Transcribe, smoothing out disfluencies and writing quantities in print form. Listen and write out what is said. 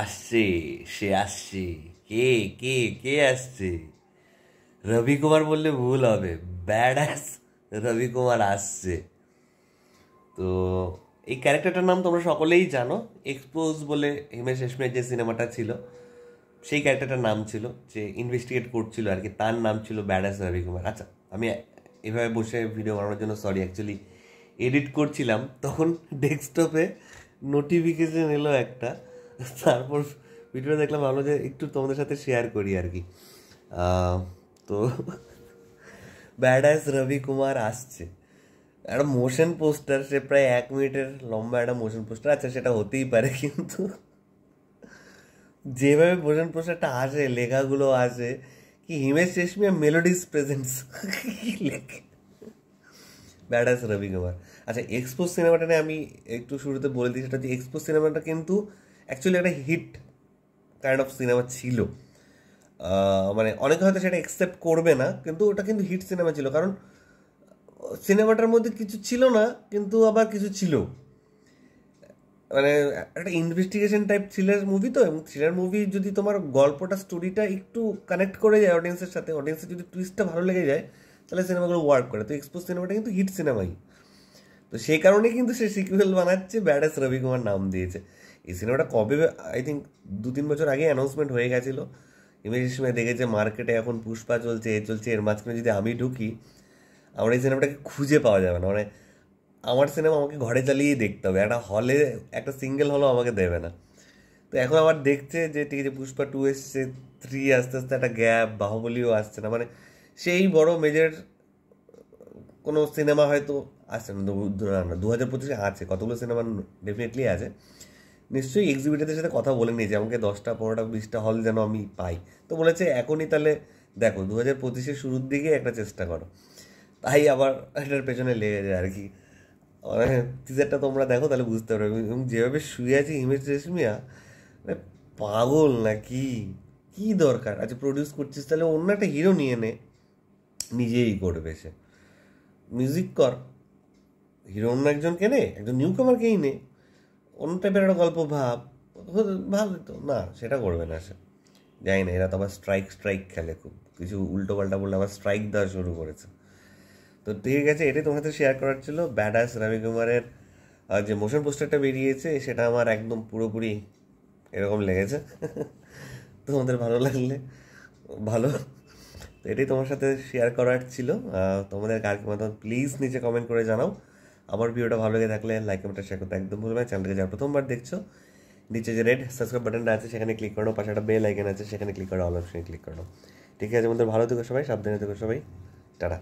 আসছে, সে আসছে। কে কে কে আসছে? রবি কুমার বললে ভুল হবে, ব্যাড অ্যাস রবি কুমার আসছে। তো এই ক্যারেক্টারটার নাম তোমরা সকলেই জানো। এক্সপোজ বলে হিমেশ রেশমিয়ার যে সিনেমাটা ছিল, সেই ক্যারেক্টারটার নাম ছিল, যে ইনভেস্টিগেট করছিল আর কি, তার নাম ছিল ব্যাড অ্যাস রবি কুমার। আচ্ছা, আমি এভাবে বসে ভিডিও বানানোর জন্য সরি, অ্যাকচুয়ালি এডিট করছিলাম তখন ডেস্কটপে নোটিফিকেশন এলো একটা, তারপর ভিডিওটা দেখলাম, ভাবলো যে একটু তোমাদের সাথে শেয়ার করি আর কি। তো ব্যাড অ্যাস রবি কুমার আসছে, একটা মোশন পোস্টার, সে প্রায় 1 মিনিটের লম্বা একটা মোশন পোস্টার। আচ্ছা, সেটা হতেই পারে, কিন্তু যেভাবে মোশন পোস্টারটা আসে, লেখাগুলো আসে কি হিমেশ রেশমিয়া মেলোডিস প্রেজেন্টস লেখে ব্যাড অ্যাস রবি কুমার। আচ্ছা, এক্সপোজ সিনেমাটা নিয়ে আমি একটু শুরুতে বলে দিই, সেটা হচ্ছে এক্সপোজ সিনেমাটা কিন্তু অ্যাকচুয়ালি একটা হিট কাইন্ড অফ সিনেমা ছিল। মানে অনেকে হয়তো সেটা অ্যাকসেপ্ট করবে না, কিন্তু ওটা কিন্তু হিট সিনেমা ছিল, কারণ সিনেমাটার মধ্যে কিছু ছিল না, কিন্তু আবার কিছু ছিল। মানে একটা ইনভেস্টিগেশন টাইপ থ্রিলার মুভি, তো এবং থ্রিলার মুভি যদি তোমার গল্পটা, স্টোরিটা একটু কানেক্ট করে যায় অডিয়েন্সের সাথে, অডিয়েন্সের যদি টুইস্টটা ভালো লেগে যায়, তাহলে সিনেমাগুলো ওয়ার্ক করে। তো এক্সপোজ সিনেমাটা কিন্তু হিট সিনেমাই, তো সেই কারণেই কিন্তু সে সিকুয়েল বানাচ্ছে, ব্যাড অ্যাস রবি কুমার নাম দিয়েছে। এই সিনেমাটা কবে, আই থিঙ্ক 2-3 বছর আগে অ্যানাউন্সমেন্ট হয়ে গেছিলো। ইমেজ সময় দেখেছে মার্কেটে এখন পুষ্পা চলছে, এ চলছে, এর মাঝখানে যদি আমি ঢুকি, আমার এই সিনেমাটাকে খুঁজে পাওয়া যাবে না। মানে আমার সিনেমা আমাকে ঘরে চালিয়েই দেখতে হবে, একটা হলে, একটা সিঙ্গেল হলও আমাকে দেবে না। তো এখন আবার দেখছে যে ঠিক আছে, পুষ্পা 2 এসছে, 3 আস্তে আস্তে একটা গ্যাপ, বাহুবলীও আসছে না, মানে সেই বড় মেজর কোনো সিনেমা হয়তো আসছে না। 2025-এ আছে কতগুলো সিনেমা, ডেফিনেটলি আছে। নিশ্চয়ই এক্সিবিটারদের সাথে কথা বলে নিয়েছি, আমাকে 10টা 15টা 20টা হল যেন আমি পাই। তো বলেছে এখনই তাহলে দেখো, 2025-এর শুরুর দিকে একটা চেষ্টা করো। তাই আবার এটার পেছনে লেগে যায় আর কি। মানে টিজারটা তোমরা দেখো, তাহলে বুঝতে পারবে। এবং যেভাবে শুয়ে আছে হিমেশ রেশমিয়া, মানে পাগল না কি, কি দরকার? আচ্ছা, প্রডিউস করছিস তাহলে অন্য একটা হিরো নিয়ে নে, নিজেই করবে সে। মিউজিক কর, হিরো অন্য একজনকে নে, একজন নিউ কামারকেই নে, অন্য টাইপের একটা গল্প ভাব, ভালো তো না, সেটা করবে না সে। জানি না, এরা তো আবার স্ট্রাইক স্ট্রাইক খেলে, খুব কিছু উল্টো পাল্টা বললে আবার স্ট্রাইক দেওয়া শুরু করেছে। তো ঠিক আছে, এটাই তোমার সাথে শেয়ার করার ছিল। ব্যাড অ্যাস রবি কুমারের যে মোশন পোস্টারটা বেরিয়েছে, সেটা আমার একদম পুরোপুরি এরকম লেগেছে। তোমাদের ভালো লাগলে ভালো। তো এটাই তোমার সাথে শেয়ার করার ছিল। তোমাদের কার কি মতামত প্লিজ নিচে কমেন্ট করে জানাও। আমার ভিডিওটা ভালো লেগে থাকলে লাইক, কমেন্ট, শেয়ার করতে একদম ভুলবে না। চ্যানেলটাকে যারা প্রথমবার দেখছো, নিচে যে রেড সাবস্ক্রাইব বাটনটা আছে সেখানে ক্লিক করো, পাশে একটা বেল আইকন আছে সেখানে ক্লিক করো, অল অপশনে ক্লিক করো। ঠিক আছে বন্ধুরা, ভালো থেকো সবাই, সাবধানে থেকো সবাই, টাটা।